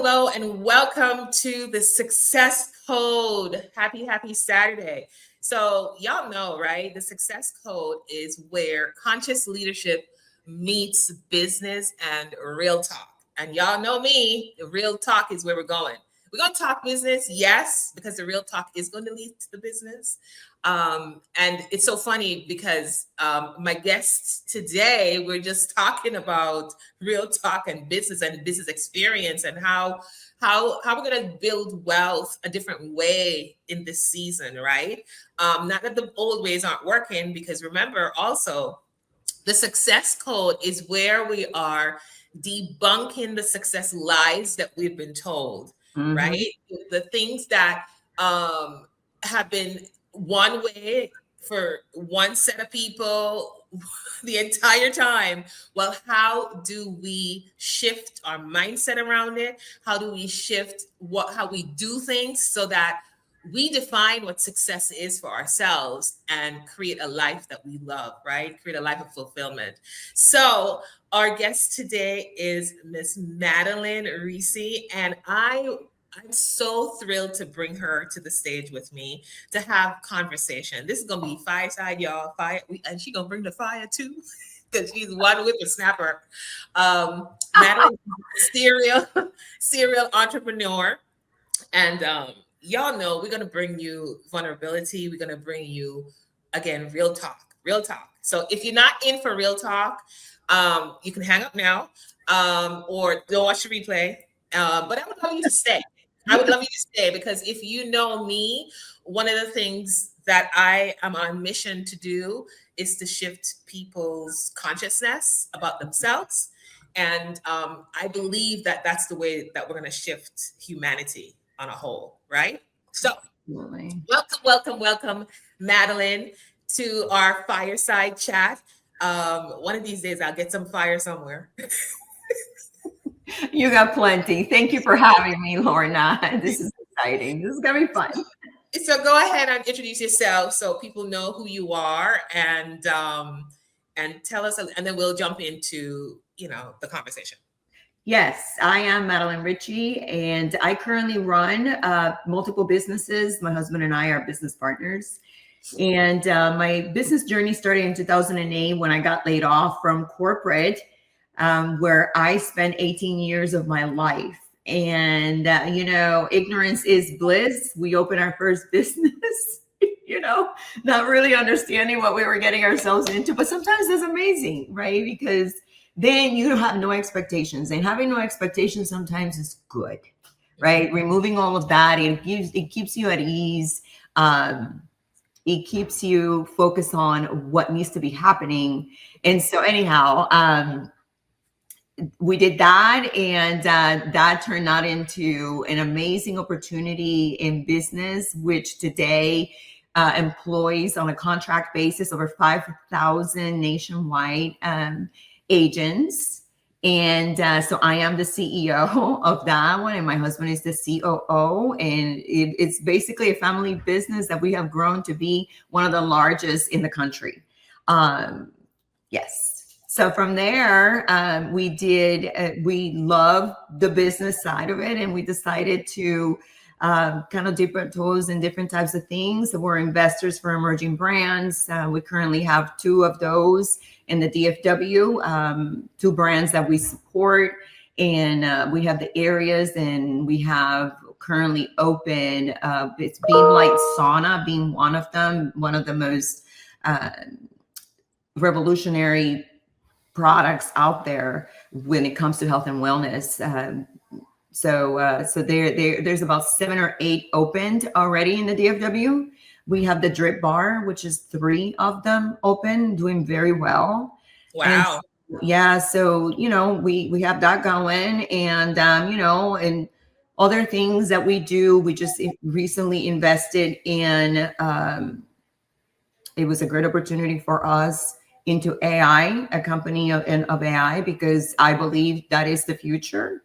hello, and welcome to the Success Code. Happy Saturday. So, y'all know, right? The Success Code is where conscious leadership meets business and real talk. And y'all know me, the real talk is where we're going. We're going to talk business, yes, because the real talk is going to lead to the business. And it's so funny because my guests today, we're just talking about real talk and business experience and how we're going to build wealth a different way in this season, right? Not that the old ways aren't working, because remember also the success code is where we are debunking the success lies that we've been told, right? The things that have been one way for one set of people the entire time. Well, how do we shift our mindset around it? How do we shift how we do things so that we define what success is for ourselves and create a life that we love, right? Create a life of fulfillment. So our guest today is Miss Madeline Recci, and I'm so thrilled to bring her to the stage with me to have conversation. This is gonna be fireside, y'all. Fire, and she's gonna bring the fire too, because she's one whippersnapper. Madeline, serial entrepreneur, and y'all know we're going to bring you vulnerability. We're going to bring you, again, real talk. So if you're not in for real talk, you can hang up now or don't watch the replay. But I would love you to stay. Because if you know me, one of the things that I am on mission to do is to shift people's consciousness about themselves. And I believe that that's the way that we're going to shift humanity on a whole, right? So welcome, Madeline, to our fireside chat. One of these days I'll get some fire somewhere. You got plenty. Thank you for having me, Lorna. This is exciting. This is gonna be fun. So go ahead and introduce yourself so people know who you are, and tell us, and then we'll jump into the conversation. Yes, I am Madeline Recci, and I currently run multiple businesses. My husband and I are business partners. And my business journey started in 2008 when I got laid off from corporate, where I spent 18 years of my life. And, ignorance is bliss. We opened our first business, not really understanding what we were getting ourselves into. But sometimes that's amazing, right? Because then you have no expectations, and having no expectations sometimes is good, right? Removing all of that, it keeps you at ease. It keeps you focused on what needs to be happening. And so anyhow, we did that, and that turned out into an amazing opportunity in business, which today employs on a contract basis over 5,000 nationwide agents. And so I am the CEO of that one, and my husband is the COO. And it's basically a family business that we have grown to be one of the largest in the country. Yes. So from there, we love the business side of it, and we decided to kind of dip our toes in different types of things. So we're investors for emerging brands. We currently have 2 of those in the DFW, 2 brands that we support. And we have the areas, and we have currently open, it's Beam Light Sauna being one of them, one of the most revolutionary products out there when it comes to health and wellness. So there's about 7 or 8 opened already in the DFW. We have the Drip Bar, which is 3 of them open, doing very well. Wow. And yeah. So, we have that going, and, and other things that we do. We just recently invested in, it was a great opportunity for us into AI, a company of AI, because I believe that is the future.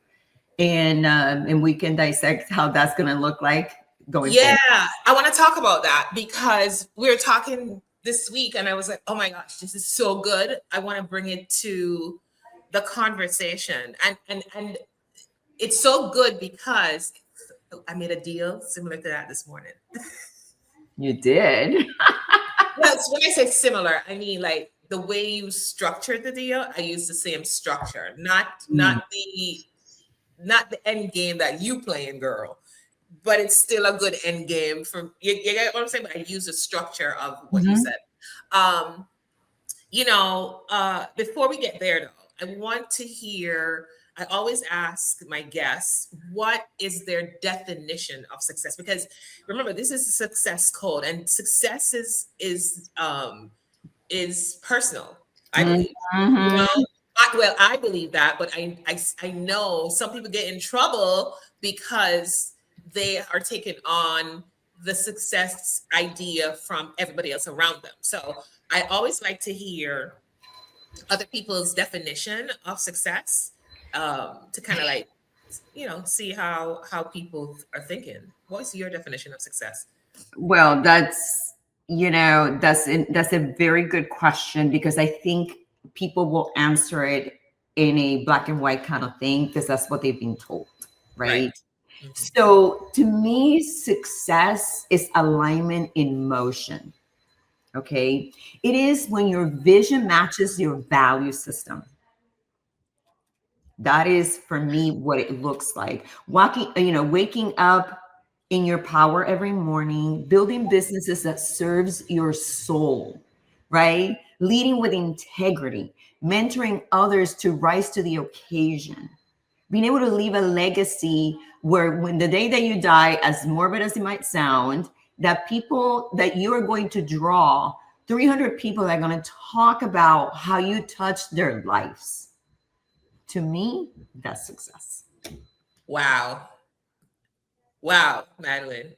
And we can dissect how that's going to look like going forward. I want to talk about that, because we were talking this week and I was like, oh my gosh, this is so good. I want to bring it to the conversation. And it's so good because I made a deal similar to that this morning. You did. Well, so when I say similar, I mean like the way you structured the deal. I use the same structure, not the end game that you playing, girl, but it's still a good end game for you get what I'm saying. But I use the structure of what you Mhm. said. Um, before we get there though, I want to hear. I always ask my guests, what is their definition of success? Because remember, this is a success code, and success is personal. I believe, you Mhm. know. I believe that, but I know some people get in trouble because they are taking on the success idea from everybody else around them. So I always like to hear other people's definition of success, to kind of like, see how people are thinking. What's your definition of success? Well, that's a very good question, because I think people will answer it in a black and white kind of thing, because that's what they've been told, Right. right? Mhm. So to me, success is alignment in motion. Okay. It is when your vision matches your value system. That is for me what it looks like. Waking up in your power every morning, building businesses that serves your soul, right? Leading with integrity, mentoring others to rise to the occasion, being able to leave a legacy where when the day that you die, as morbid as it might sound, that people that you are going to draw 300 people that are going to talk about how you touched their lives. To me, that's success. Wow. Wow, Madeline.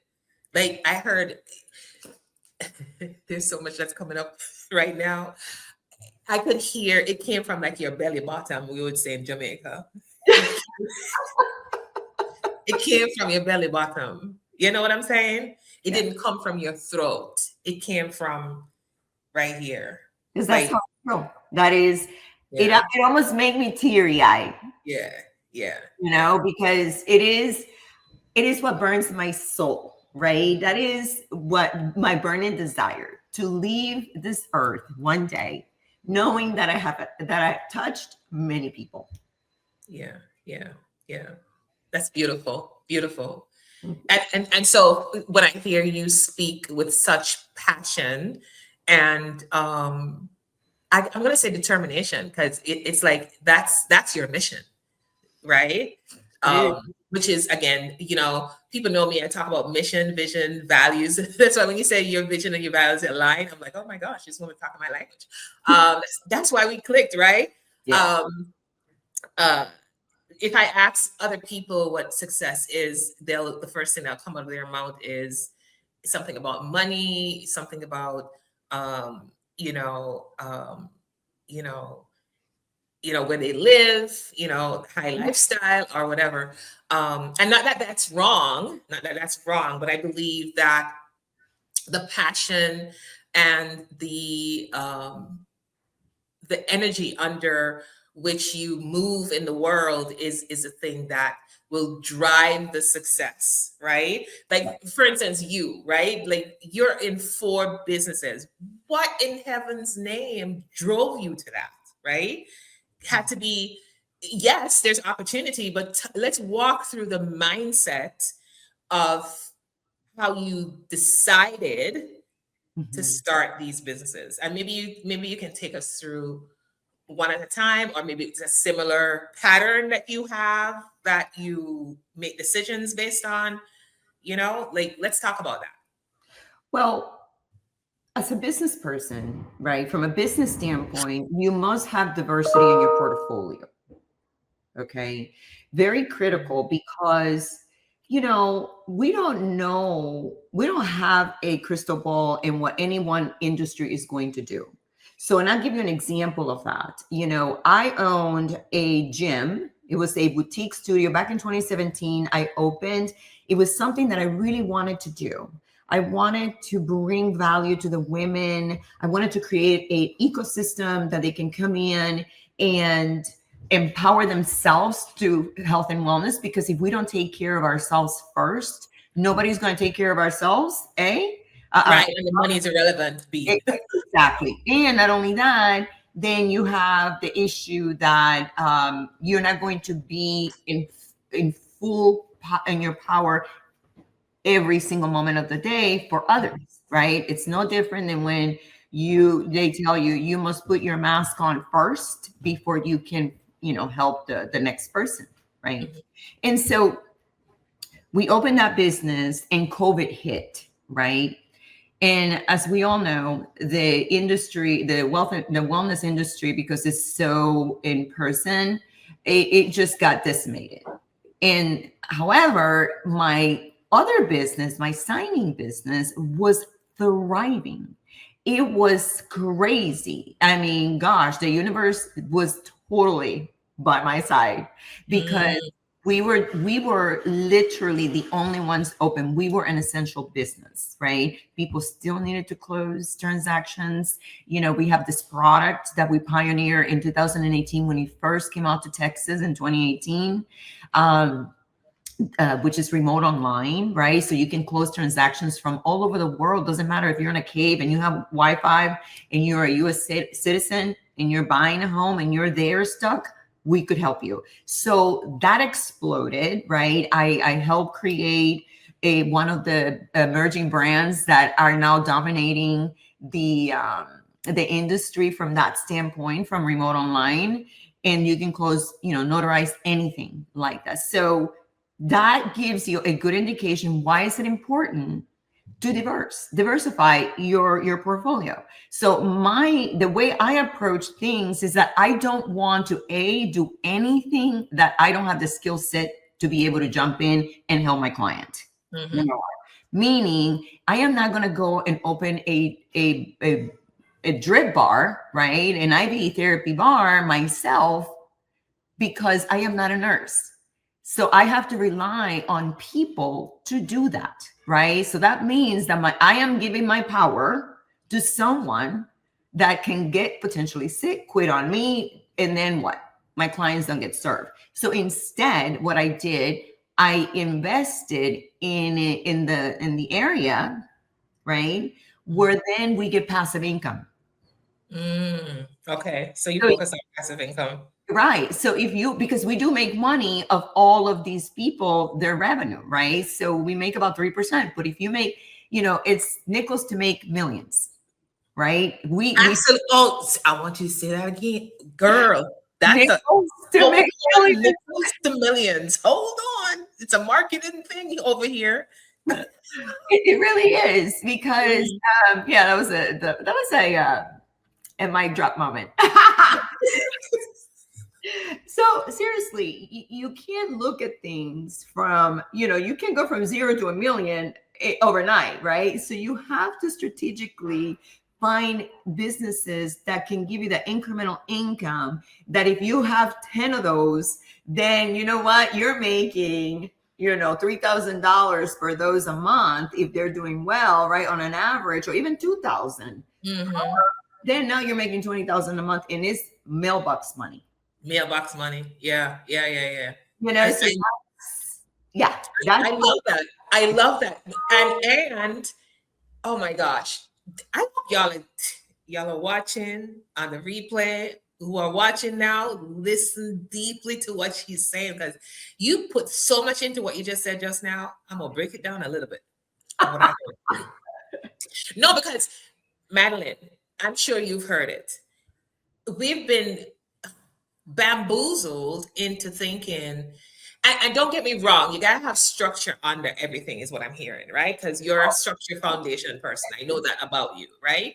Like I heard there's so much that's coming up right now. I could hear it came from like your belly bottom, we would say in Jamaica. It, it came from your belly bottom. You know what I'm saying? It Yeah. didn't come from your throat. It came from right here. Because that's how Like, I feel. That is, yeah, it almost made me teary eyed, yeah, yeah, yeah, because it is what burns my soul, right? That is what my burning desire, to leave this earth one day, knowing that I touched many people. yeah, yeah, yeah. That's beautiful, beautiful. And so when I hear you speak with such passion and I'm going to say determination because it's like that's your mission, right? It is. Which is again, people know me. I talk about mission, vision, values. That's why when you say your vision and your values align, I'm like, oh my gosh, this woman talking my language. That's why we clicked, right? Yes. Um, uh, if I ask other people what success is, the first thing that'll come out of their mouth is something about money, something about um, you know, um, you know, where they live, high lifestyle or whatever. And not that that's wrong, but I believe that the passion and the energy under which you move in the world is a thing that will drive the success, right? Like for instance, you, right? Like you're in 4 businesses. What in heaven's name drove you to that, right? Had to be, yes, there's opportunity, but let's walk through the mindset of how you decided to Mhm. start these businesses. And maybe you can take us through one at a time, or maybe it's a similar pattern that you have that you make decisions based on, like let's talk about that. Well, as a business person, right, from a business standpoint, you must have diversity in your portfolio. Okay. Very critical, Mhm. because, we don't have a crystal ball in what any one industry is going to do. So, and I'll give you an example of that. I owned a gym. It was a boutique studio back in 2017. I opened, it was something that I really wanted to do. I wanted to bring value to the women. I wanted to create a ecosystem that they can come in and empower themselves to health and wellness, because if we don't take care of ourselves first, nobody's going to take care of ourselves, eh? Right. And the money is irrelevant, B. Exactly. And not only that, then you have the issue that you're not going to be in in your power every single moment of the day for others, right? It's no different than when they tell you you must put your mask on first before you can, help the next person, right? Mhm. And so we opened that business and COVID hit, right? And as we all know, the industry, the wellness industry, because it's so in person, it just got decimated. And however, my other business, my signing business, was thriving. It was crazy. I mean, gosh, the universe was totally by my side, because Mm. we were literally the only ones open. We were an essential business, right? People still needed to close transactions. We have this product that we pioneered in 2018 when we first came out to Texas in 2018. Which is remote online, right? So you can close transactions from all over the world. Doesn't matter if you're in a cave and you have Wi-Fi and you're a U.S. citizen and you're buying a home and you're there stuck, we could help you. So that exploded, right? I helped create one of the emerging brands that are now dominating the industry from that standpoint, from remote online. And you can close, notarize anything like that. So that gives you a good indication. Why is it important to diversify your portfolio? So the way I approach things is that I don't want to do anything that I don't have the skill set to be able to jump in and help my client. Mhm. Meaning, I am not going to go and open a drip bar, right, an IV therapy bar myself, because I am not a nurse. So I have to rely on people to do that, right? So that means that I am giving my power to someone that can get potentially sick, quit on me, and then what? My clients don't get served. So instead, what I did, I invested in the area, right, where then we get passive income. Okay. So you So focus on passive income. right. So because we do make money of all of these people, their revenue, right? So we make about 3%. But if you make, it's nickels to make millions, right? We Absolutely. Oh, I want you to say that again. Girl, that's a nickels to hold make on, millions. nickels to millions. Hold on. It's a marketing thing over here. It really is, because Mm. that was a mic drop moment. So seriously, you can't look at things from, you can go from 0 to 1 million overnight, right? So you have to strategically find businesses that can give you the incremental income, that if you have 10 of those, then you know what, you're making, $3,000 for those a month if they're doing well, right, on an average, or even 2,000. Mm-hmm. Then now you're making 20,000 a month, and it's mailbox money. Mailbox money. Yeah. So I, I love that. I love that. And oh my gosh. I hope y'all are watching on the replay. Who are watching now, listen deeply to what she's saying, because you put so much into what you just said just now. I'm gonna break it down a little bit of what I heard. No, because Madeline, I'm sure you've heard it. We've been bamboozled into thinking, and don't get me wrong, you gotta have structure under everything, is what I'm hearing, right? Because you're a structure foundation person. I know that about you, right?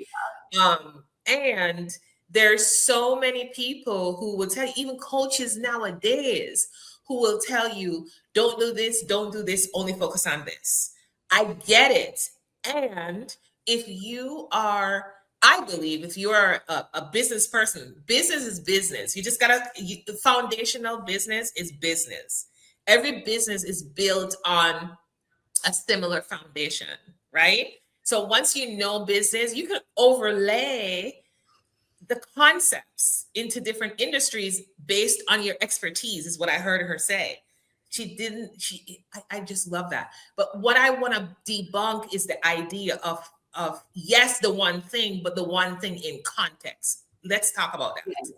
And there's so many people who will tell you, even coaches nowadays, who will tell you, don't do this, only focus on this. I get it. And if you are, I believe if you're a business person, business is business. You just the foundational business is business. Every business is built on a similar foundation, right? So once you know business, you can overlay the concepts into different industries based on your expertise, is what I heard her say. I just love that. But what I want to debunk is the idea of yes, the one thing, but the one thing in context. Let's talk about that. Yes.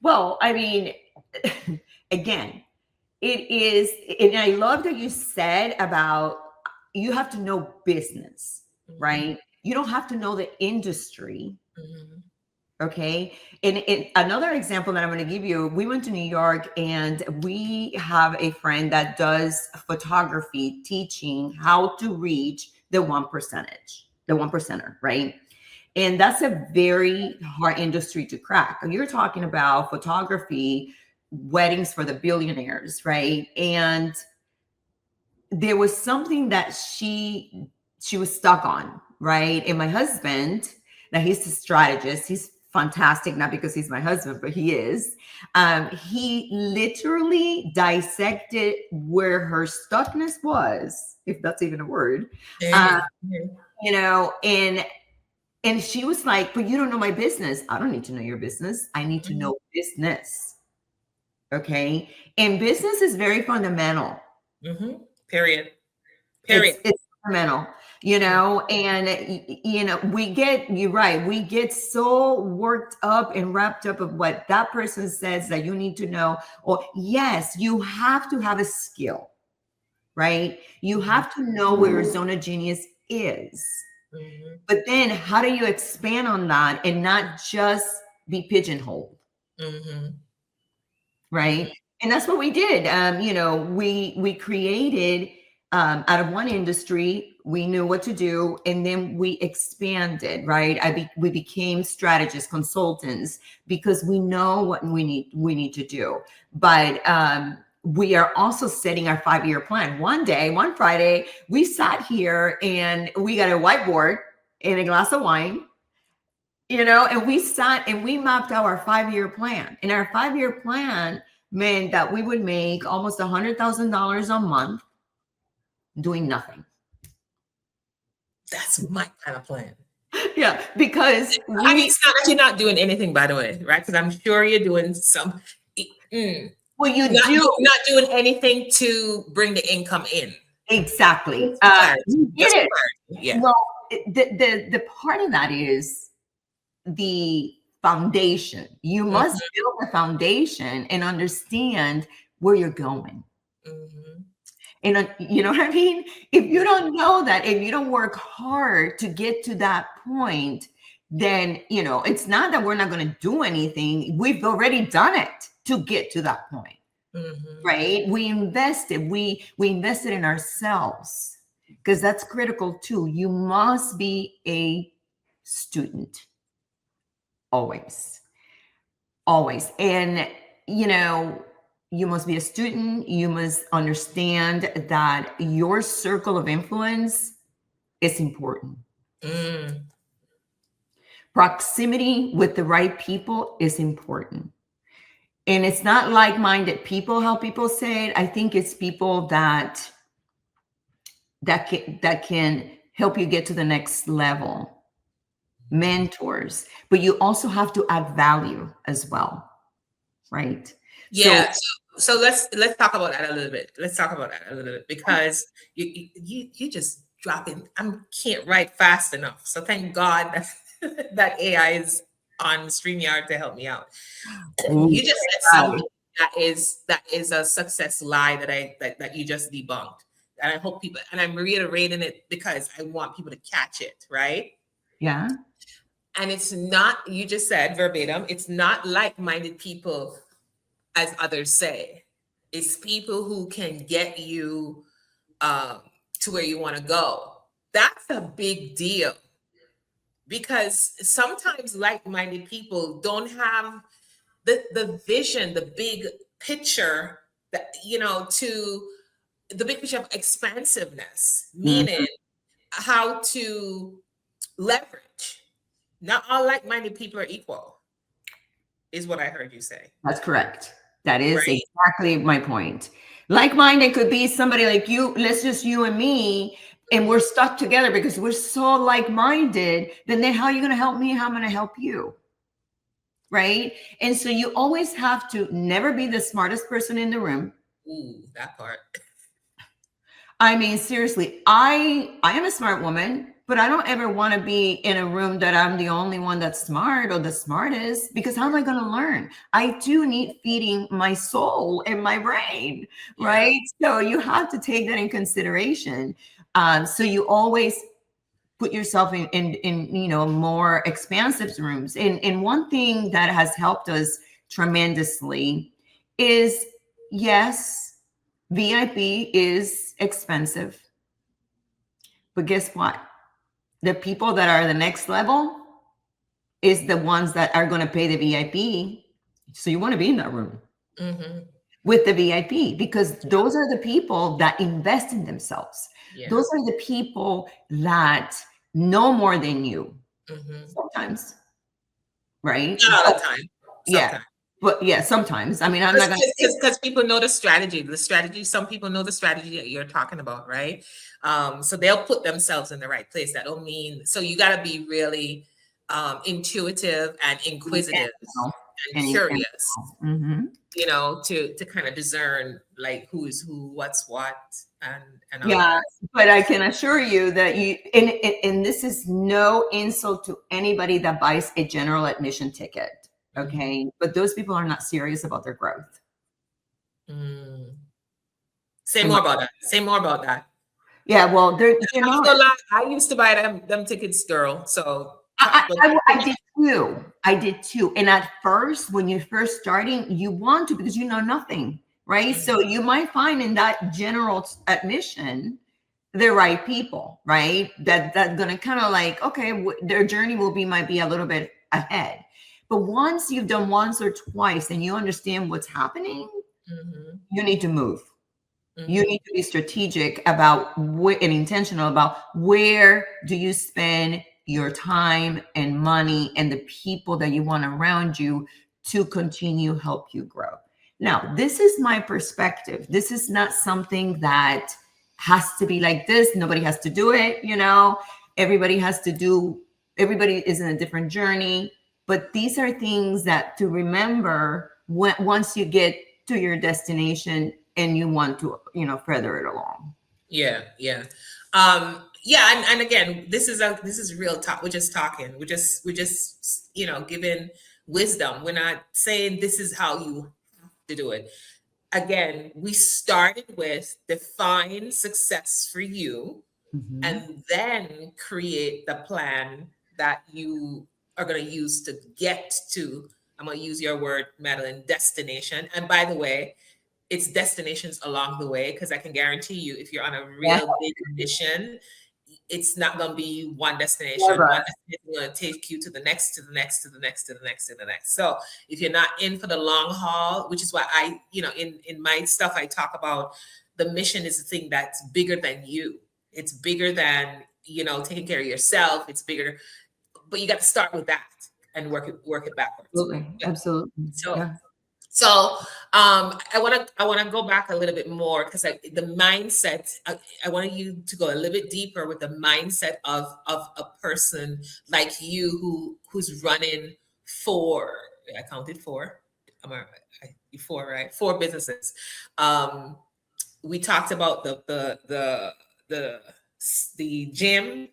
Well, I mean, again, it is, and I love that you said about you have to know business, right? You don't have to know the industry. Okay. And another example that I'm going to give you, we went to New York and we have a friend that does photography, teaching how to reach the 1%er, right? And that's a very hard industry to crack. You're talking about photography, weddings for the billionaires, right? And there was something that she was stuck on, right? And my husband, now he's a strategist. He's fantastic, not because he's my husband, but he is. He literally dissected where her stuckness was, if that's even a word. You know, and she was like, but you don't know my business. I don't need to know your business. I need to know business. Okay. And business is very fundamental. Period. It's fundamental, you know, and, you know, you're right. We get so worked up and wrapped up of what that person says that you need to know. Or yes, you have to have a skill, right? You have to know where your zone of genius is. But then how do you expand on that and not just be pigeonholed? Right. And that's what we did. You know, we created out of one industry, we knew what to do, and then we expanded, right? We became strategists, consultants, because we know what we need to do. But we are also setting our 5-year plan. One Friday, we sat here and we got a whiteboard and a glass of wine, you know, and we sat and we mapped out our 5-year plan. And our 5-year plan meant that we would make almost $100,000 a month doing nothing. That's my kind of plan. Yeah, because I mean, it's not that you're not doing anything, by the way, right? Because I'm sure you're doing some. Well, you're not doing anything to bring the income in. Exactly. Yeah. Well, the part of that is the foundation. You must build the foundation and understand where you're going. And you know what I mean? If you don't know that, if you don't work hard to get to that point, then, you know, it's not that we're not going to do anything. We've already done it to get to that point. Right? We invested in ourselves, because that's critical too. You must be a student. Always. And, you know, you must be a student. You must understand that your circle of influence is important. Proximity with the right people is important. And it's not like-minded people, how people say it. I think it's people that can help you get to the next level. Mentors. But you also have to add value as well. Right? Yeah. So let's talk about that a little bit. Because you just dropping. I can't write fast enough. So thank God that AI is on StreamYard to help me out. You just said something that is a success lie that you just debunked. And I hope people, and I'm reiterating it because I want people to catch it, right? Yeah. And it's not, you just said verbatim, it's not like-minded people as others say. It's people who can get you to where you want to go. That's a big deal. Because sometimes like-minded people don't have the vision, the big picture, that, you know, to the big picture of expansiveness, meaning how to leverage. Not all like-minded people are equal, is what I heard you say. That's correct. That is exactly my point. Like-minded could be somebody like you, let's just you and me, and we're stuck together because we're so like-minded. Then how are you going to help me? How am I going to help you? right? And so you always have to never be the smartest person in the room. Ooh, that part. I mean, seriously, I am a smart woman, but I don't ever want to be in a room that I'm the only one that's smart or the smartest, because how am I going to learn? I do need feeding my soul and my brain, right? So you have to take that in consideration. So you always put yourself in more expansive rooms. And one thing that has helped us tremendously is, yes, VIP is expensive, but guess what? The people that are the next level is the ones that are going to pay the VIP. So you want to be in that room with the VIP, because those are the people that invest in themselves. Those are the people that know more than you sometimes, right? Not all the time. Yeah. But yeah, sometimes. I mean, I'm not going to, because people know the strategy. Some people know the strategy that you're talking about, right? So they'll put themselves in the right place. That don't mean, so you got to be really intuitive and inquisitive and curious, to kind of discern like who's who, what's what, and all that. But I can assure you that and this is no insult to anybody that buys a general admission ticket. Okay. But those people are not serious about their growth. Say more about that. Yeah. Well, they're not. I used to buy them tickets, girl. So I did too. And at first, when you're first starting, you want to, because you know nothing, right? So you might find in that general admission the right people, right? That's gonna kind of like, okay, their journey might be a little bit ahead. But once you've done once or twice and you understand what's happening, you need to move. You need to be strategic about and intentional about where do you spend your time and money and the people that you want around you to continue help you grow. Now, this is my perspective. This is not something that has to be like this. Nobody has to do it. Everybody is in a different journey. But these are things that to remember once you get to your destination and you want to, further it along. Yeah. And again, this is real talk. We're just talking. We're just giving wisdom. We're not saying this is how you have to do it. Again, we started with define success for you, and then create the plan that you are going to use to get to, I'm going to use your word, Madeline, destination. And by the way, it's destinations along the way, because I can guarantee you, if you're on a real big mission, it's not going to be one destination. One destination is going to take you to the next, to the next, to the next, to the next, to the next. So if you're not in for the long haul, which is why I, in my stuff, I talk about the mission is a thing that's bigger than you. It's bigger than, taking care of yourself. It's bigger, but you got to start with that and work it backwards. Absolutely. So I want to go back a little bit more, because the mindset, I want you to go a little bit deeper with the mindset of a person like you who's running I counted four. Four, right? 4 businesses. We talked about the gym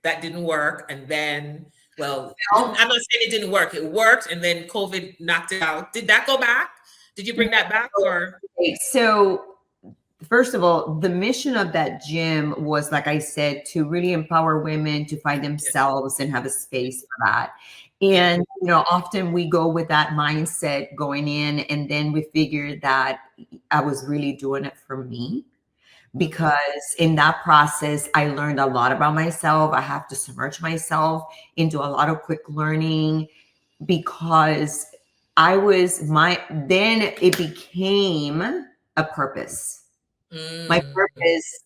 that didn't work, and then, well, I'm not saying it didn't work. It worked, and then COVID knocked it out. Did that go back? Did you bring that back, or? So, first of all, the mission of that gym was, like I said, to really empower women to find themselves and have a space for that. And, often we go with that mindset going in, and then we figured that I was really doing it for me. Because in that process, I learned a lot about myself. I have to submerge myself into a lot of quick learning, because then it became a purpose. My purpose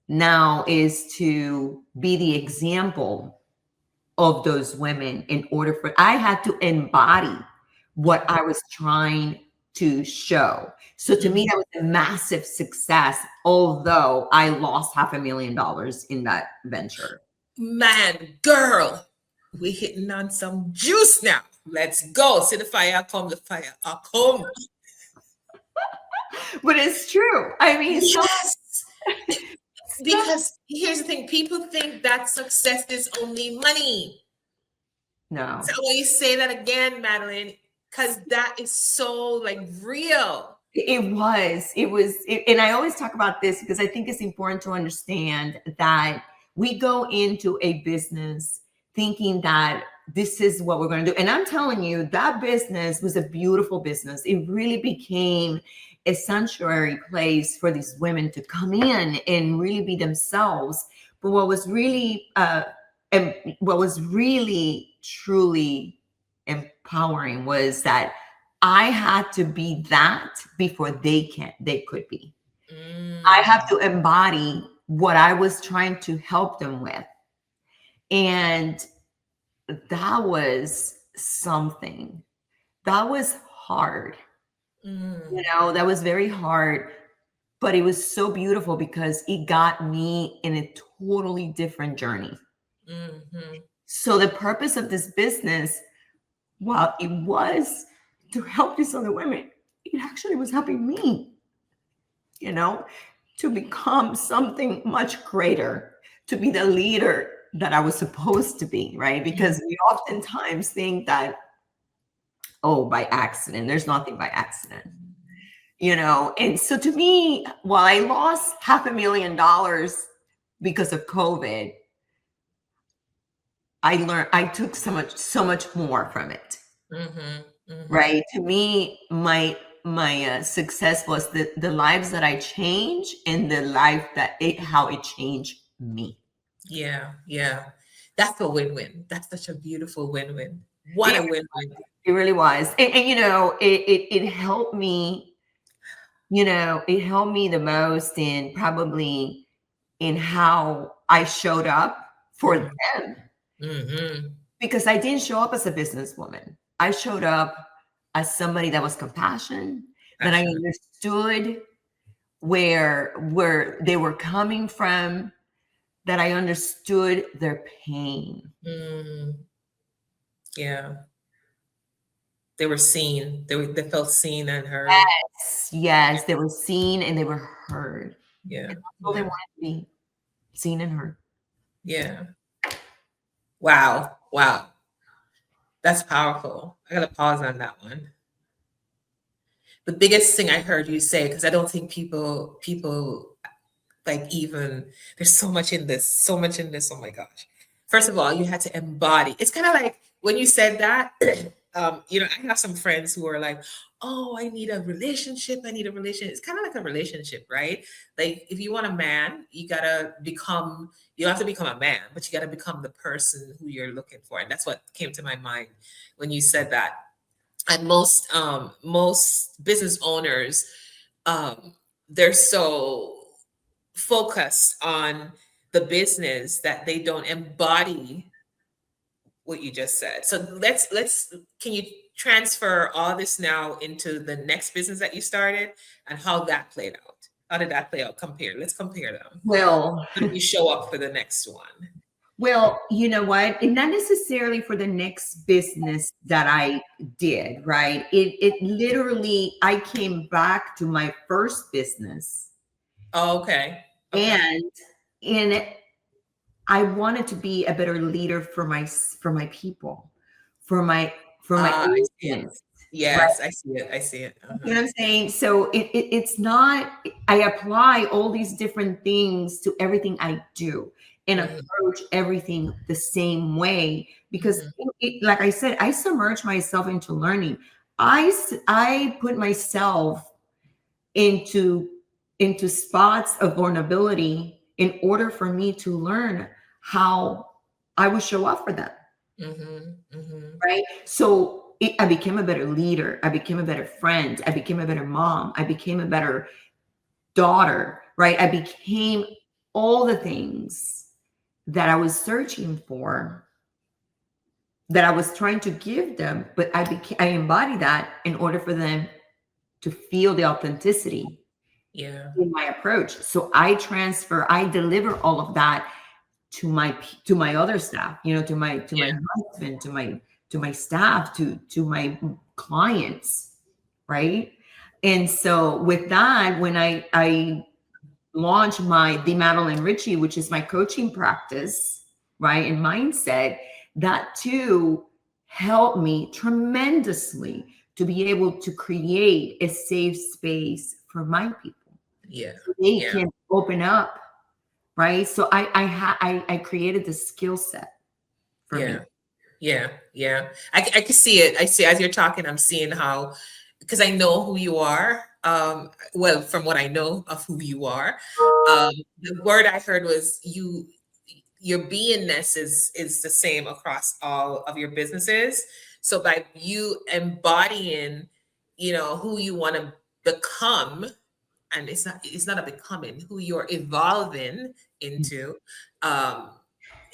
now is to be the example of those women. I had to embody what I was trying to show. So to me, that was a massive success, although I lost $500,000 in that venture. Man, girl, we're hitting on some juice now. Let's go. See the fire, come the fire. I'll come. But it's true. I mean, Yes. so Because here's the thing, people think that success is only money. no. So when you say that again, Madeline, because that is so like real. And I always talk about this because I think it's important to understand that we go into a business thinking that this is what we're going to do. And I'm telling you, that business was a beautiful business. It really became a sanctuary place for these women to come in and really be themselves. But what was really, truly empowering was that I had to be that before they could be. I have to embody what I was trying to help them with. And that was something. That was hard. That was very hard, but it was so beautiful because it got me in a totally different journey. So the purpose of this business, while it was to help these other women, it actually was helping me, to become something much greater, to be the leader that I was supposed to be, right? Because we oftentimes think that, by accident, there's nothing by accident, And so to me, while I lost $500,000 because of COVID, I took so much more from it. Right. To me, my success was the lives that I changed and the life how it changed me. Yeah. That's a win-win. That's such a beautiful win-win. What a win-win. It really was. And it helped me, it helped me the most in how I showed up for them. Because I didn't show up as a businesswoman. I showed up as somebody that was compassionate, that I understood where they were coming from, that I understood their pain. Yeah. They were seen. They felt seen and heard. Yes, they were seen and they were heard. Yeah. And that's all they wanted to be, seen and heard. Yeah. Wow. That's powerful. I gotta pause on that one. The biggest thing I heard you say, because I don't think people like, even there's so much in this. Oh my gosh. First of all, you had to embody. It's kind of like when you said that, I have some friends who are like, oh, I need a relationship. It's kind of like a relationship, right? Like if you want a man, you don't have to become a man, but you got to become the person who you're looking for. And that's what came to my mind when you said that. And most business owners, they're so focused on the business that they don't embody what you just said. So can you transfer all this now into the next business that you started and how that played out? How did that play out? Let's compare them. Well, how did you show up for the next one? Well, you know what? And not necessarily for the next business that I did, right? It literally, I came back to my first business. Oh, okay. And in it, I wanted to be a better leader for my people, for my agents. Yes, right? I see it. You know what I'm saying? So it's not, I apply all these different things to everything I do and approach everything the same way because like I said, I submerge myself into learning. I put myself into spots of vulnerability in order for me to learn how I would show up for them. Right? So I became a better leader. I became a better friend. I became a better mom. I became a better daughter, right? I became all the things that I was searching for, that I was trying to give them, but I embody that in order for them to feel the authenticity in my approach. So I deliver all of that to my other staff, to my husband, to my staff, to my clients, right? And so with that, when I launched the Madeline Recci, which is my coaching practice, right, and mindset, that too helped me tremendously to be able to create a safe space for my people. Yeah. So they Yeah. can open up, right? So I created the skill set for me. Yeah. Yeah. I can see it. I see, as you're talking, I'm seeing how, because I know who you are. Well, from what I know of who you are, the word I heard was your beingness is the same across all of your businesses. So by you embodying, who you want to become, and it's not a becoming, who you're evolving into, um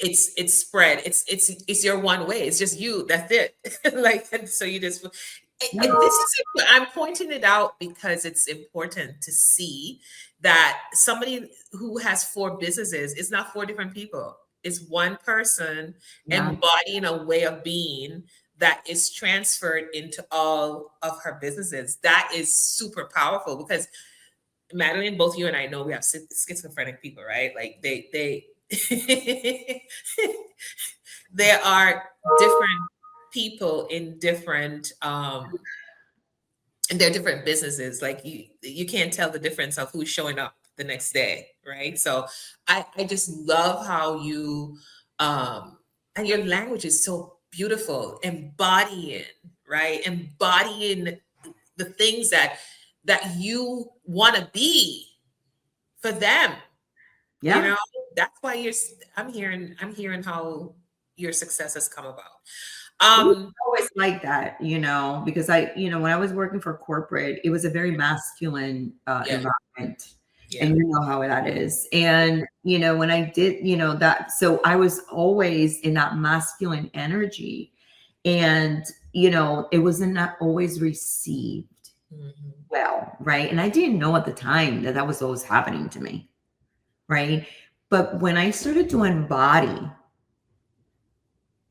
it's spread, it's your one way, it's just you, that's it. Like, and so you just, and this is, I'm pointing it out because it's important to see that somebody who has 4 businesses is not 4 different people. It's one person embodying a way of being that is transferred into all of her businesses. That is super powerful, because Madeline, both you and I know we have schizophrenic people, right? Like they there are different people in their different businesses. Like you can't tell the difference of who's showing up the next day, right? So I just love how you and your language is so beautiful, embodying, right? Embodying the things that you want to be for them. Yeah. That's why I'm hearing how your success has come about. It was always like that, because when I was working for corporate, it was a very masculine environment. Yeah. And you know how that is. And, when I did, that, so I was always in that masculine energy, and, it was not always received well. Right. And I didn't know at the time that was always happening to me. Right. But when I started to embody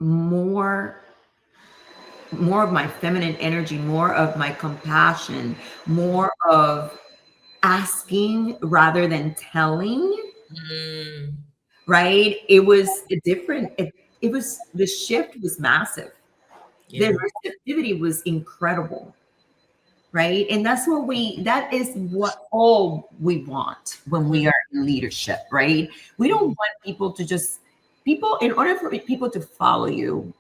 more of my feminine energy, more of my compassion, more of asking rather than telling, right? It was different. It was, the shift was massive. The receptivity was incredible, right? And that is what all we want when we are in leadership, right? We don't want people to in order for people to follow you,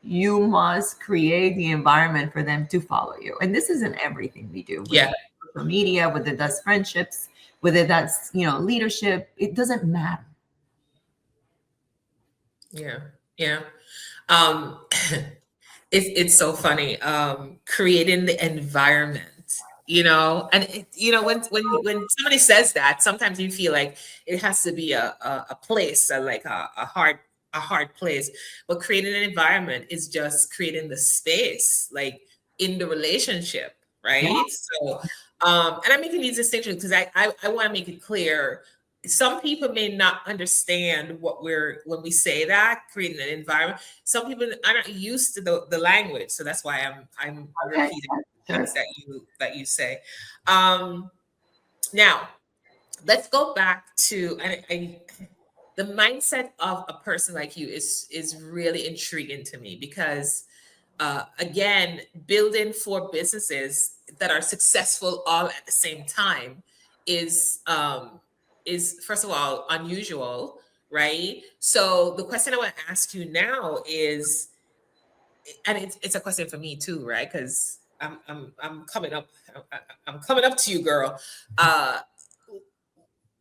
you must create the environment for them to follow you. And this isn't everything we do. Yeah. Social media, whether that's friendships, whether that's, leadership, it doesn't matter. Yeah. Yeah. It's so funny. Creating the environment, and when somebody says that, sometimes you feel like it has to be a place, like a hard place. But creating an environment is just creating the space, like in the relationship, right? Yeah. So, and I'm making these distinctions because I want to make it clear. Some people may not understand when we say that, creating an environment. Some people are not used to the language, so that's why I'm repeating things that you say. Now let's go back to the mindset of a person like you is really intriguing to me, because again, building 4 businesses that are successful all at the same time is first of all unusual, right? So the question I want to ask you now is, and it's a question for me too, right? Because I'm coming up, I'm coming up to you, girl.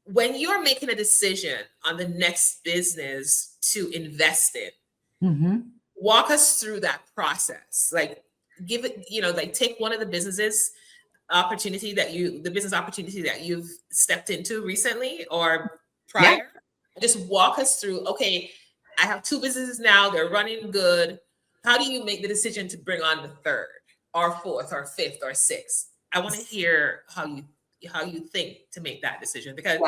When you're making a decision on the next business to invest in, walk us through that process. Like, give it, like take one of the business opportunity that you've stepped into recently or prior. Yeah. Just walk us through, okay, I have 2 businesses now, they're running good. How do you make the decision to bring on the 3rd or 4th or 5th or 6th? I want to hear how you think to make that decision, because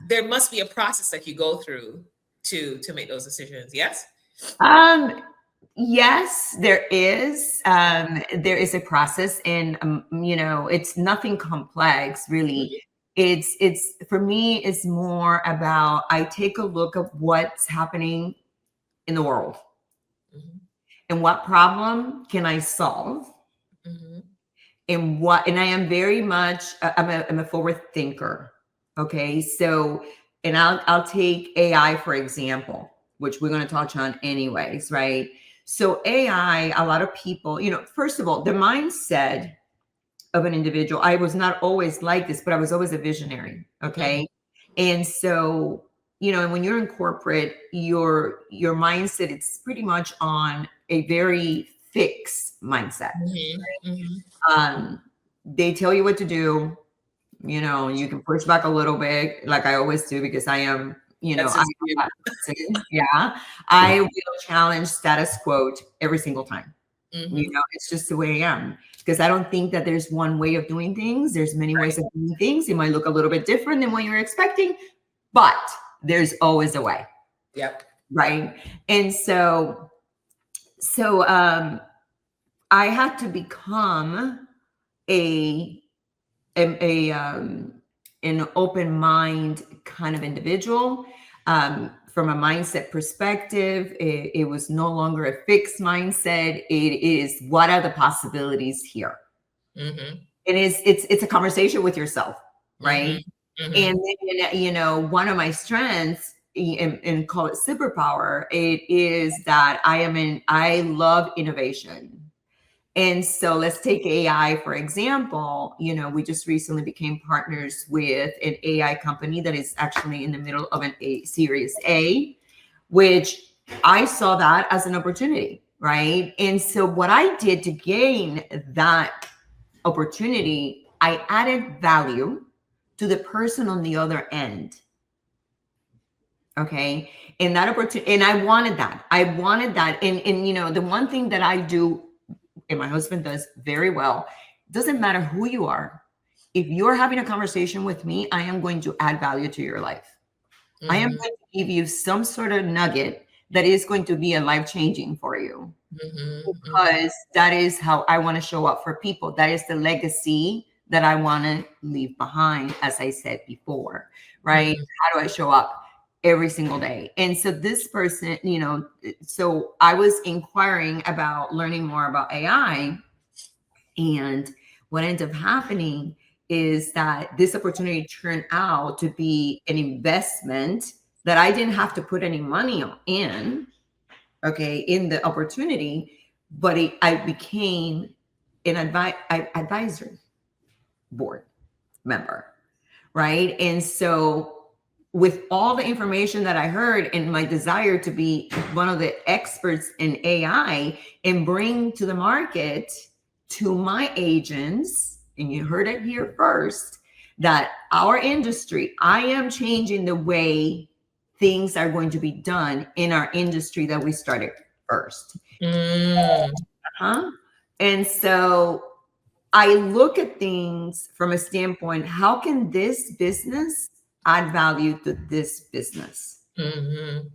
there must be a process that you go through to make those decisions. Yes. Yes, there is. There is a process, and it's nothing complex, really. It's for me. It's more about I take a look of what's happening in the world Mhm. and what problem can I solve, Mhm. and I am very much I'm a forward thinker. Okay, so and I'll take AI for example, which we're going to touch on anyways, right? So AI, a lot of people, first of all, the mindset of an individual. I was not always like this, but I was always a visionary. Okay, and so and when you're in corporate, your mindset it's pretty much on a very fixed mindset. Mhm. Mhm. um, they tell you what to do. You can push back a little bit, like I always do, because I am, That's I just you. yeah, I will challenge status quo every single time. Mhm. It's just the way I am, because I don't think that there's one way of doing things. There's many ways Right. of doing things. It might look a little bit different than what you're expecting, but there's always a way, Yep. right? And so I had to become a an open mind kind of individual. From a mindset perspective, it was no longer a fixed mindset. It is what are the possibilities here, Mhm. and it's a conversation with yourself, right? Mhm. Mhm. And then, one of my strengths and call it superpower, it is that I love innovation. And so let's take AI, for example. We just recently became partners with an AI company that is actually in the middle of an A Series A, which I saw that as an opportunity, right? And so what I did to gain that opportunity, I added value to the person on the other end. Okay. And that opportunity, and I wanted that. I wanted that. And the one thing that I do, and my husband does very well, doesn't matter who you are. If you're having a conversation with me, I am going to add value to your life. I am Mhm. going to give you some sort of nugget that is going to be a life changing for you, Mhm. Mhm. because that is how I want to show up for people. That is the legacy that I want to leave behind, as I said before, right? Mhm. How do I show up every single day? And so this person, so I was inquiring about learning more about AI. And what ended up happening is that this opportunity turned out to be an investment that I didn't have to put any money in, okay, in the opportunity, but I became an advisory board member, right? And so with all the information that I heard and my desire to be one of the experts in AI and bring to the market to my agents, and you heard it here first, that our industry, I am changing the way things are going to be done in our industry that we started first. Mm. Huh? And so I look at things from a standpoint, how can this business add value to this business? Mhm.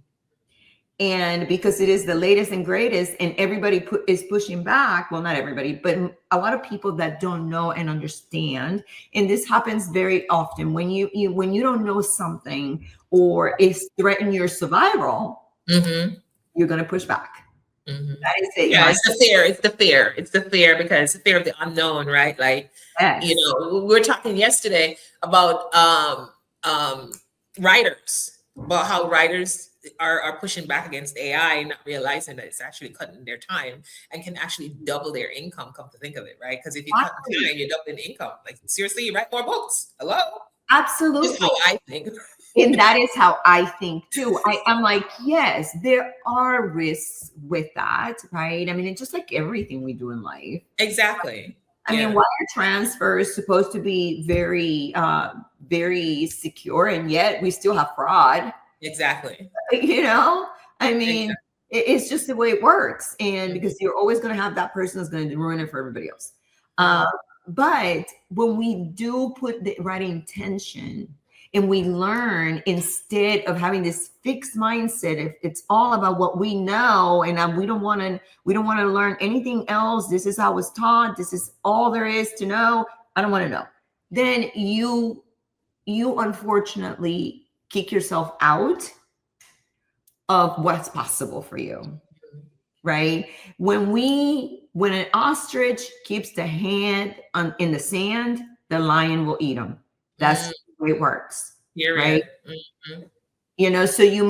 And because it is the latest and greatest, and everybody is pushing back. Well, not everybody, but a lot of people that don't know and understand. And this happens very often when when you don't know something or it's threatening your survival, Mhm. you're going to push back. Mhm. That is it. Yeah, it's the fear. It's the fear. It's the fear because the fear of the unknown, right? Like, Yes. we were talking yesterday about um writers, about how writers are pushing back against AI and not realizing that it's actually cutting their time and can actually double their income, come to think of it, right? Because if you cut Exactly. time, you're doubling income. Like seriously, you write more books. Hello? Just Absolutely. how I think. And that is how I think too. I'm like, yes, there are risks with that, right? I mean, it's just like everything we do in life. Exactly. I mean, Yeah, wire transfer is supposed to be very, very secure, and yet we still have fraud. exactly. You know, I mean, Exactly. it's just the way it works, and Mhm. because you're always going to have that person that's going to ruin it for everybody else. Mhm. But when we do put the right intention, and we learn instead of having this fixed mindset. If it's all about what we know, and we don't want to learn anything else. This is how it's taught. This is all there is to know. I don't want to know. Then you unfortunately kick yourself out of what's possible for you, right? When an ostrich keeps the hand in the sand, the lion will eat them. That's the way it works, right? Mm-hmm. So you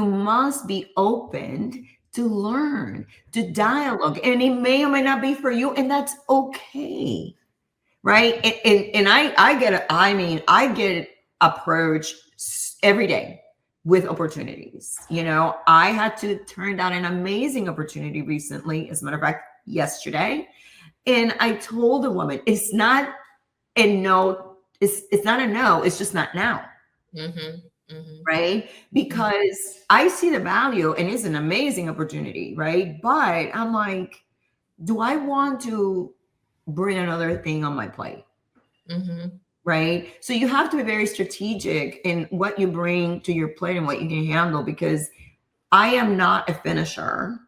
must be open to learn, to dialogue, and it may or may not be for you, and that's okay, right? And I get approached every day with opportunities. I had to turn down an amazing opportunity recently, as a matter of fact, yesterday. And I told a woman, it's not a no, it's not a no, it's just not now. Mm-hmm. Mm-hmm. Right? Because I see the value, and it's an amazing opportunity, right? But I'm like, do I want to bring another thing on my plate? Mm-hmm. Right? So you have to be very strategic in what you bring to your plate and what you can handle, because I am not a finisher,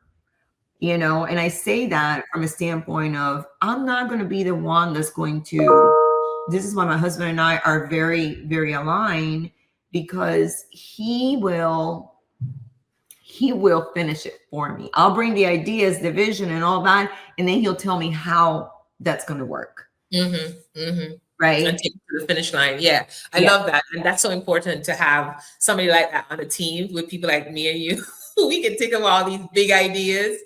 and I say that from a standpoint of, I'm not going to be the one that's going to, this is why my husband and I are very, very aligned, because he will finish it for me. I'll bring the ideas, the vision, and all that, and then he'll tell me how that's going to work. Mm-hmm. Mm-hmm. Right. And take it to the finish line. Yeah. I love that. And that's so important to have somebody like that on the team, with people like me and you. We can think of all these big ideas,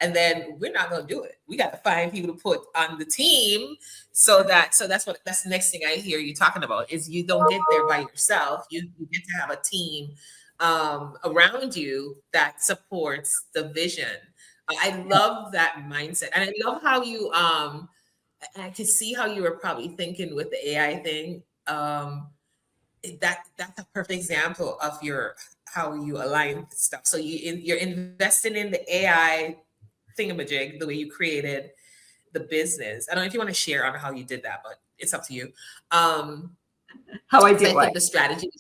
and then we're not going to do it. We got to find people to put on the team. So that's the next thing I hear you talking about, is you don't get there by yourself. You get to have a team around you that supports the vision. I love that mindset. And I love how you, and I can see how you were probably thinking with the AI thing. That's a perfect example of how you align stuff. So you're investing in the AI thingamajig, the way you created the business. I don't know if you want to share on how you did that, but it's up to you. How I did what? The strategy,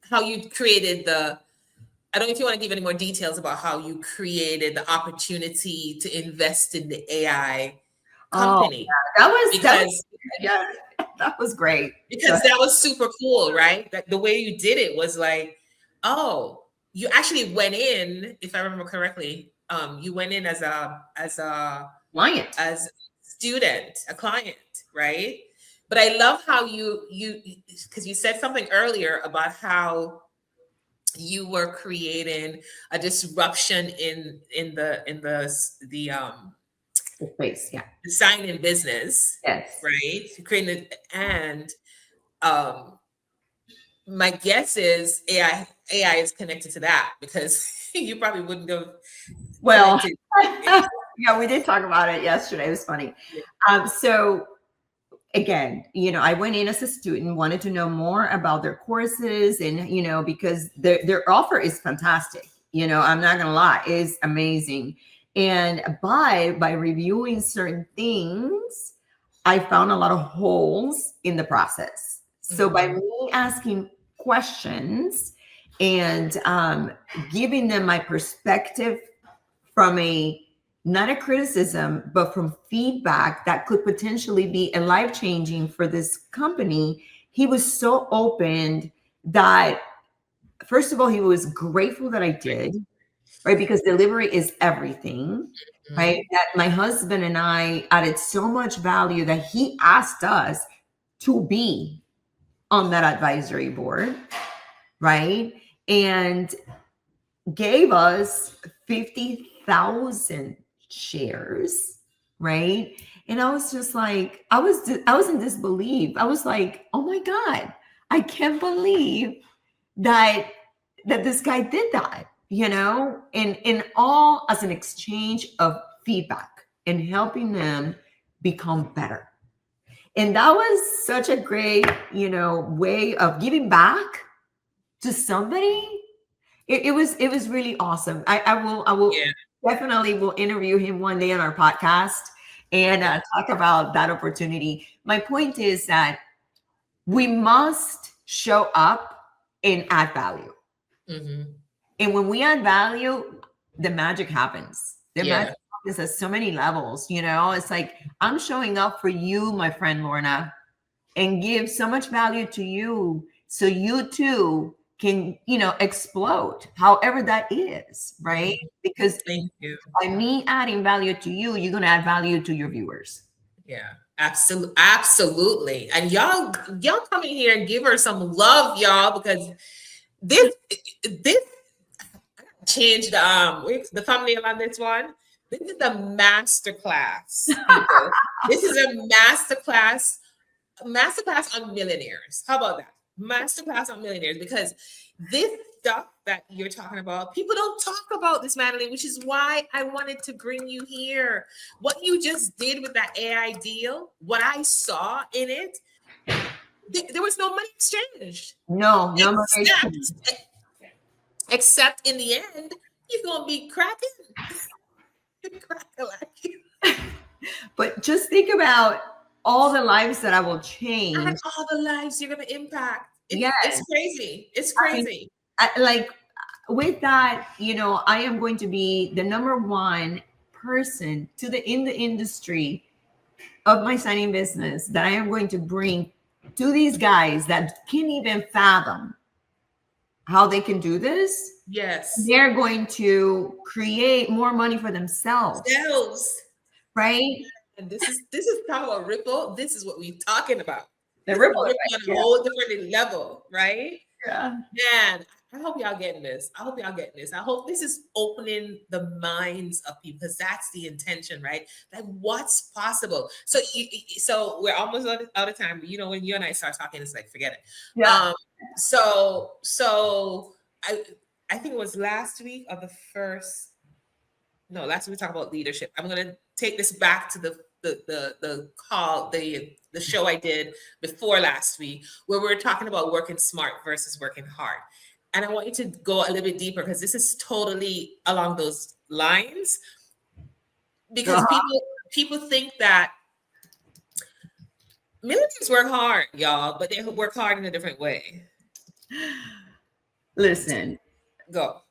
how you created I don't know if you want to give any more details about how you created the opportunity to invest in the AI company. Oh, that was great. Because that was super cool, right? That the way you did it was like, oh, you actually went in, if I remember correctly, you went in as a client, as a student, a client, right? But I love how you because you said something earlier about how you were creating a disruption in the space, designing business, yes, right? Creating it, and my guess is AI is connected to that, because you probably wouldn't have. Well, yeah, we did talk about it yesterday. It was funny. So again, I went in as a student, wanted to know more about their courses, and because their offer is fantastic. I'm not gonna lie, it's amazing. And by reviewing certain things, I found a lot of holes in the process. So by me asking questions and giving them my perspective from not a criticism, but from feedback that could potentially be a life-changing for this company, he was so open that, first of all, he was grateful that I did, right? Because delivery is everything, right? That my husband and I added so much value that he asked us to be on that advisory board, right? And gave us 50,000 shares, right? And I was just like, I was in disbelief. I was like, oh my God, I can't believe that this guy did that, and all as an exchange of feedback and helping them become better. And that was such a great, way of giving back to somebody. It was really awesome. I will definitely will interview him one day on our podcast and talk about that opportunity. My point is that we must show up and add value. Mm-hmm. And when we add value, the magic happens. The Yeah. magic happens at so many levels, you know. It's like I'm showing up for you, my friend Lorna, and give so much value to you so you too can, you know, explode, however that is, right? Because Thank you. by me adding value to you, you're going to add value to your viewers. Yeah, absolutely. And y'all come in here and give her some love, y'all, because this changed the thumbnail on this one. This is a masterclass, people. This is a masterclass on millionaires. How about that? Masterclass on millionaires, because this stuff that you're talking about, people don't talk about this, Madeline, which is why I wanted to bring you here. What you just did with that AI deal, what I saw in it, there was no money exchanged. No money except in the end, you're gonna be cracking. But just think about all the lives that I will change. And all the lives you're gonna impact. Yes. It's crazy. It's crazy. Like with that, you know, I am going to be the number one person in the industry of my signing business that I am going to bring to these guys that can't even fathom how they can do this. Yes. They're going to create more money for themselves. Right? And this is talking about ripple. This is what we're talking about. The ripple on a whole different level, right? Yeah. Man, I hope y'all getting this. I hope this is opening the minds of people, because that's the intention, right? Like what's possible. So we're almost out of time. But you know, when you and I start talking, it's like forget it. Yeah. So I think it was last week or last week we talked about leadership. I'm gonna take this back to the call, the show I did before last week, where we were talking about working smart versus working hard. And I want you to go a little bit deeper, because this is totally along those lines. Because people think that millionaires work hard, y'all, but they work hard in a different way. Listen. Go.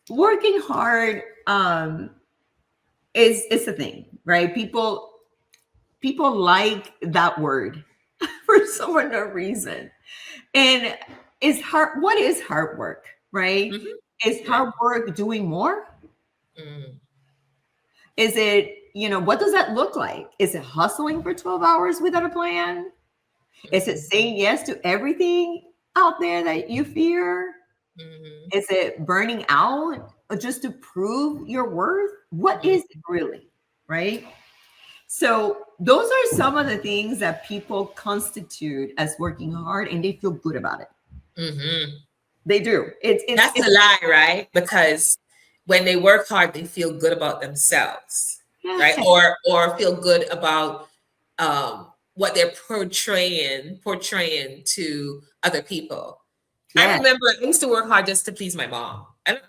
Working hard is a thing, right? People like that word for some unknown reason. And it's hard. What is hard work, right? Mm-hmm. Is hard work doing more? Mm. Is it, you know, what does that look like? Is it hustling for 12 hours without a plan? Mm-hmm. Is it saying yes to everything out there that you fear? Mm-hmm. Is it burning out just to prove your worth? What is it really, right? So those are some of the things that people constitute as working hard, and they feel good about it. Mm-hmm. They do. That's a lie, right? Because when they work hard, they feel good about themselves, right? Or feel good about what they're portraying to other people. Yes. I remember I used to work hard just to please my mom. And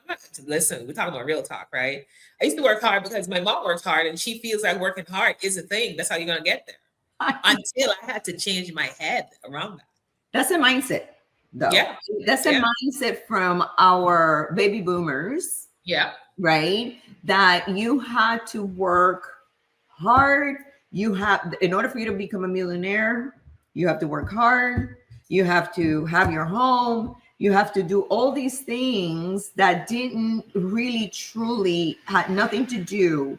listen, we're talking about real talk, right? I used to work hard because my mom works hard, and she feels like working hard is a thing. That's how you're gonna get there. Until I had to change my head around that. That's a mindset, though. Yeah. That's a mindset from our baby boomers. Yeah. Right? That you had to work hard. In order for you to become a millionaire, you have to work hard. You have to have your home. You have to do all these things that didn't really, truly had nothing to do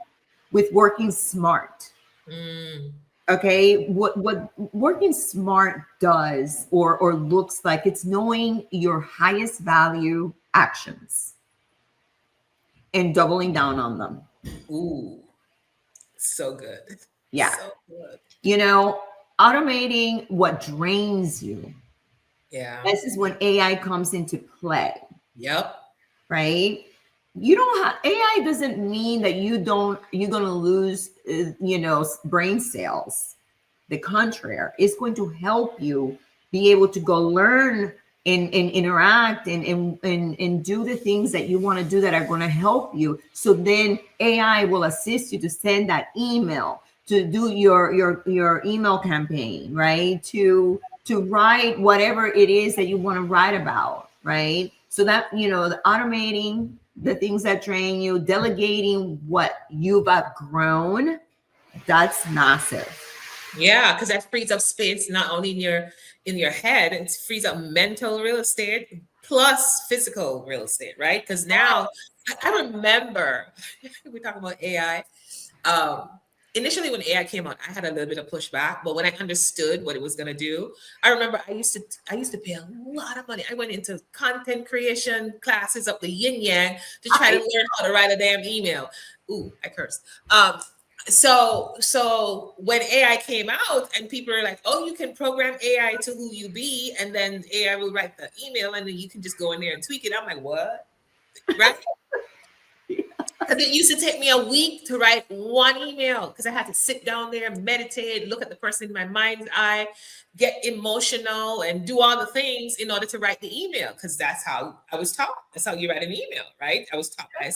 with working smart. Mm. Okay. What working smart does or looks like, it's knowing your highest value actions and doubling down on them. Ooh, so good. Yeah. So good. You know, automating what drains you. Yeah. This is when AI comes into play. Yep. Right? You don't have AI doesn't mean that you're going to lose, brain cells. The contrary, it's going to help you be able to go learn and interact and do the things that you want to do that are going to help you. So then AI will assist you to send that email, to do your email campaign, right? To write whatever it is that you want to write about, right? So that, the automating the things that drain you, delegating what you've outgrown, that's massive. Yeah, because that frees up space not only in your head, it frees up mental real estate plus physical real estate, right? Because now I remember we're talking about AI. Initially when AI came out, I had a little bit of pushback, but when I understood what it was going to do, I remember I used to pay a lot of money. I went into content creation classes up the yin yang to try to learn how to write a damn email. Ooh, I cursed. So when AI came out and people are like, oh, you can program AI to who you be, and then AI will write the email and then you can just go in there and tweak it. I'm like, what? Right? Because it used to take me a week to write one email because I had to sit down there, meditate, look at the person in my mind's eye, get emotional, and do all the things in order to write the email. Because that's how I was taught. That's how you write an email, right? I was taught by a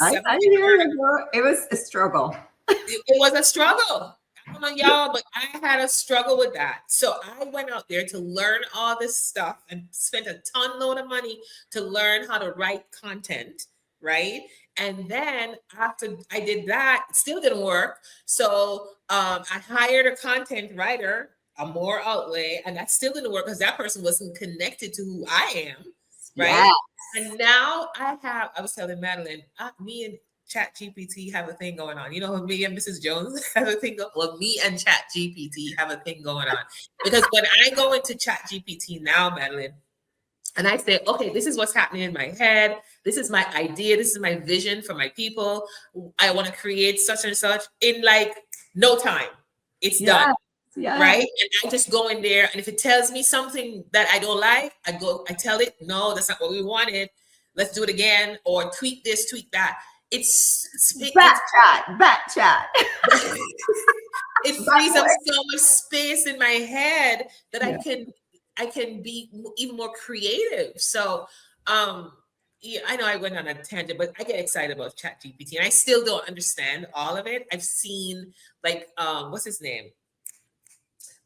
It was a struggle. It was a struggle. I don't know y'all, but I had a struggle with that. So I went out there to learn all this stuff and spent a ton load of money to learn how to write content, right? And then after I did that, it still didn't work. So I hired a content writer, a more outlay, and that still didn't work because that person wasn't connected to who I am, right? Yes. And now I was telling Madeline, me and Chat GPT have a thing going on. You know, me and Mrs. Jones have a thing. Well, me and Chat GPT have a thing going on. Because when I go into Chat GPT now, Madeline, and I say, okay, this is what's happening in my head. This is my idea. This is my vision for my people. I want to create such and such in like no time. It's done. Yeah. Right. And I just go in there. And if it tells me something that I don't like, I tell it, no, that's not what we wanted. Let's do it again. Or tweak this, tweak that. It's bat chat. It frees up so much space in my head that I can be even more creative. So yeah, I know I went on a tangent, but I get excited about ChatGPT, and I still don't understand all of it. I've seen like what's his name?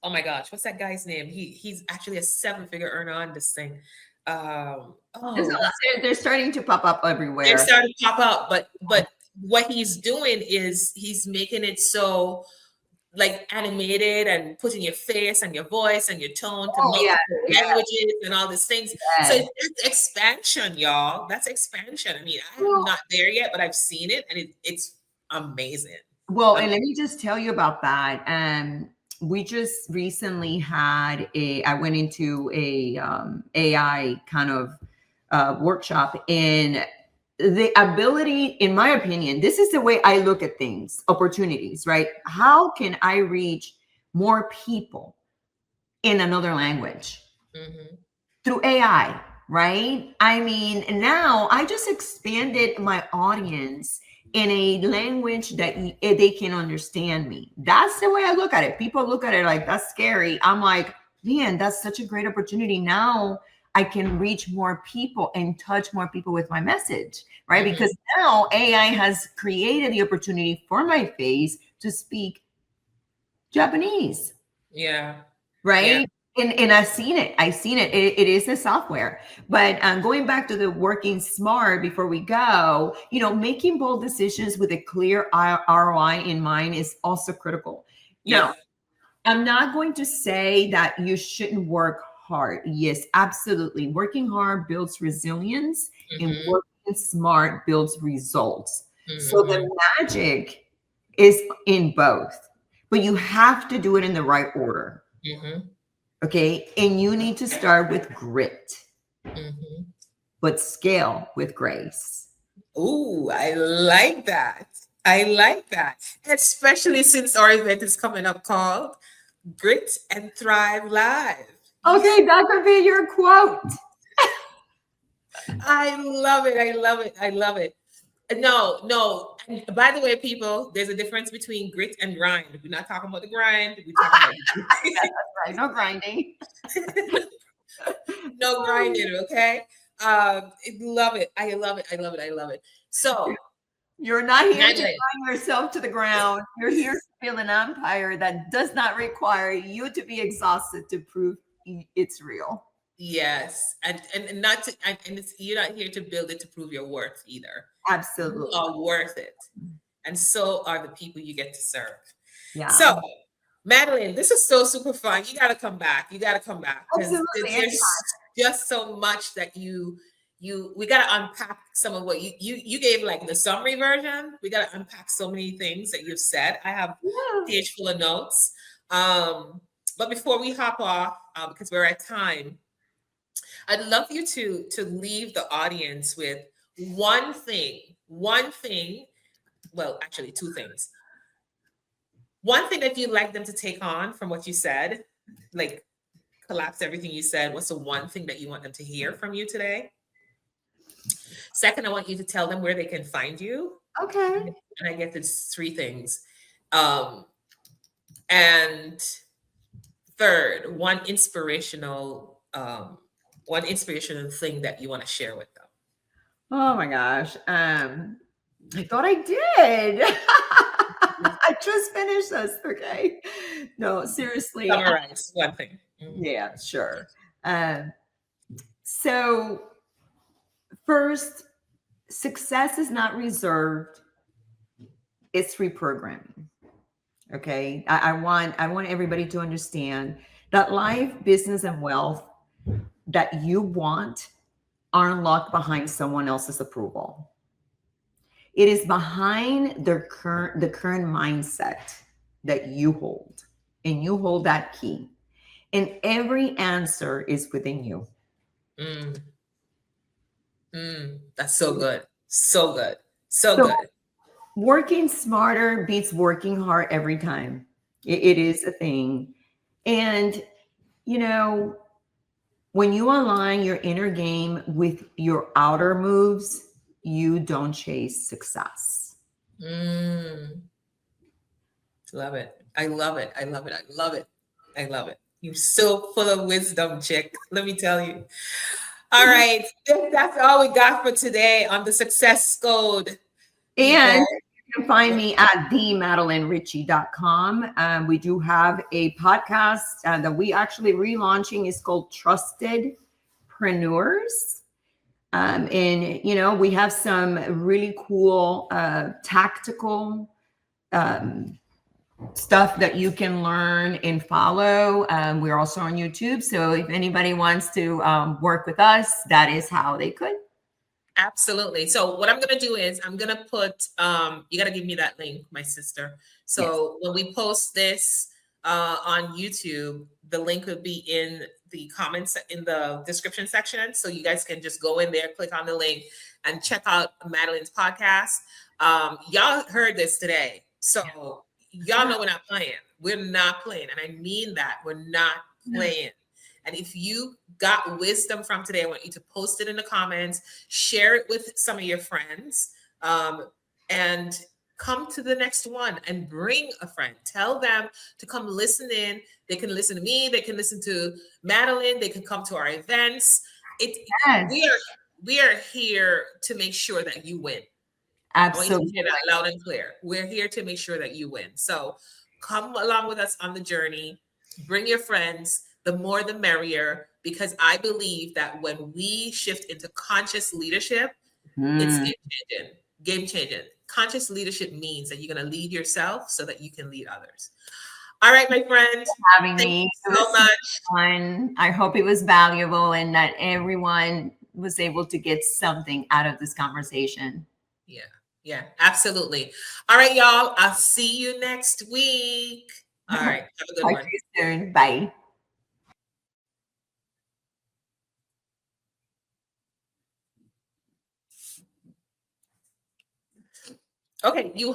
Oh my gosh, what's that guy's name? He's actually a 7-figure earner on this thing. They're starting to pop up everywhere. They're starting to pop up, but what he's doing is he's making it so like animated and putting your face and your voice and your tone to languages and all these things. Yes. So it's expansion, y'all. That's expansion. I mean, I'm not there yet, but I've seen it and it's amazing. Well, and let me just tell you about that. We just recently I went into a AI kind of workshop, and the ability, in my opinion, this is the way I look at things, opportunities, right? How can I reach more people in another language through AI, right? I mean, now I just expanded my audience in a language that they can understand me. That's the way I look at it. People look at it like, that's scary. I'm like, man, that's such a great opportunity. Now I can reach more people and touch more people with my message, right? Because now AI has created the opportunity for my face to speak Japanese. Yeah. Right. Yeah. And I've seen it. It is a software. But going back to the working smart before we go, making bold decisions with a clear ROI in mind is also critical. Yeah. Now, I'm not going to say that you shouldn't work hard. Yes, absolutely. Working hard builds resilience, and working smart builds results. So the magic is in both, but you have to do it in the right order. Okay. And you need to start with grit, but scale with grace. Ooh, I like that. Especially since our event is coming up called Grit and Thrive Live. Okay, that could be your quote. I love it. No. And by the way, people, there's a difference between grit and grind. We're not talking about the grind. We're talking about right. No grinding. No grinding, okay? I love it. So you're not here to grind yourself to the ground. You're here feel an empire that does not require you to be exhausted to prove it's real. Yes, and not to, and it's, you're not here to build it to prove your worth either. You Absolutely. are worth it, and so are the people you get to serve. Yeah. So, Madeline, this is so super fun. You got to come back. You got to come back because Absolutely. there's just so much that we got to unpack some of what you gave, like the summary version. We got to unpack so many things that you've said. I have a page full of notes. But before we hop off, because we're at time, I'd love you to leave the audience with one thing. Well, actually, two things. One thing that you'd like them to take on from what you said, like collapse everything you said. What's the one thing that you want them to hear from you today? Second, I want you to tell them where they can find you. Okay. And I get this three things. And third, one inspirational thing that you want to share with them. Oh my gosh. I thought I did. I just finished this. Okay. No, seriously. Summarize one thing. Yeah, sure. So first, success is not reserved. It's reprogramming. Okay. I want everybody to understand that life, business, and wealth that you want are unlocked behind someone else's approval. It is behind the current mindset that you hold, and you hold that key. And every answer is within you. That's so good. So good. So good. Working smarter beats working hard every time. It is a thing. And, when you align your inner game with your outer moves, you don't chase success. Love it. I love it. I love it. I love it. I love it. You're so full of wisdom, chick. Let me tell you. All right. That's all we got for today on the Success Code. And you can find me at themadaleinerecci.com. We do have a podcast that we actually relaunching. It's called Trustedpreneurs. And, we have some really cool tactical stuff that you can learn and follow. We're also on YouTube. So if anybody wants to work with us, that is how they could. Absolutely. So what I'm going to do is I'm going to put, you got to give me that link, my sister. So when we post this on YouTube, the link would be in the comments in the description section. So you guys can just go in there, click on the link and check out Madeline's podcast. Y'all heard this today. So y'all know we're not playing. We're not playing. And I mean that. We're not playing. And if you got wisdom from today, I want you to post it in the comments, share it with some of your friends, and come to the next one and bring a friend. Tell them to come listen in. They can listen to me. They can listen to Madeline. They can come to our events. We are here to make sure that you win. Absolutely. I want you to hear that loud and clear. We're here to make sure that you win. So come along with us on the journey. Bring your friends. The more the merrier, because I believe that when we shift into conscious leadership, it's game changing. Conscious leadership means that you're going to lead yourself so that you can lead others. All right, my friend. Having me so much fun. I hope it was valuable and that everyone was able to get something out of this conversation. Yeah, absolutely. All right, y'all. I'll see you next week. All right. Have a good one. Talk to you soon. Bye. Okay, you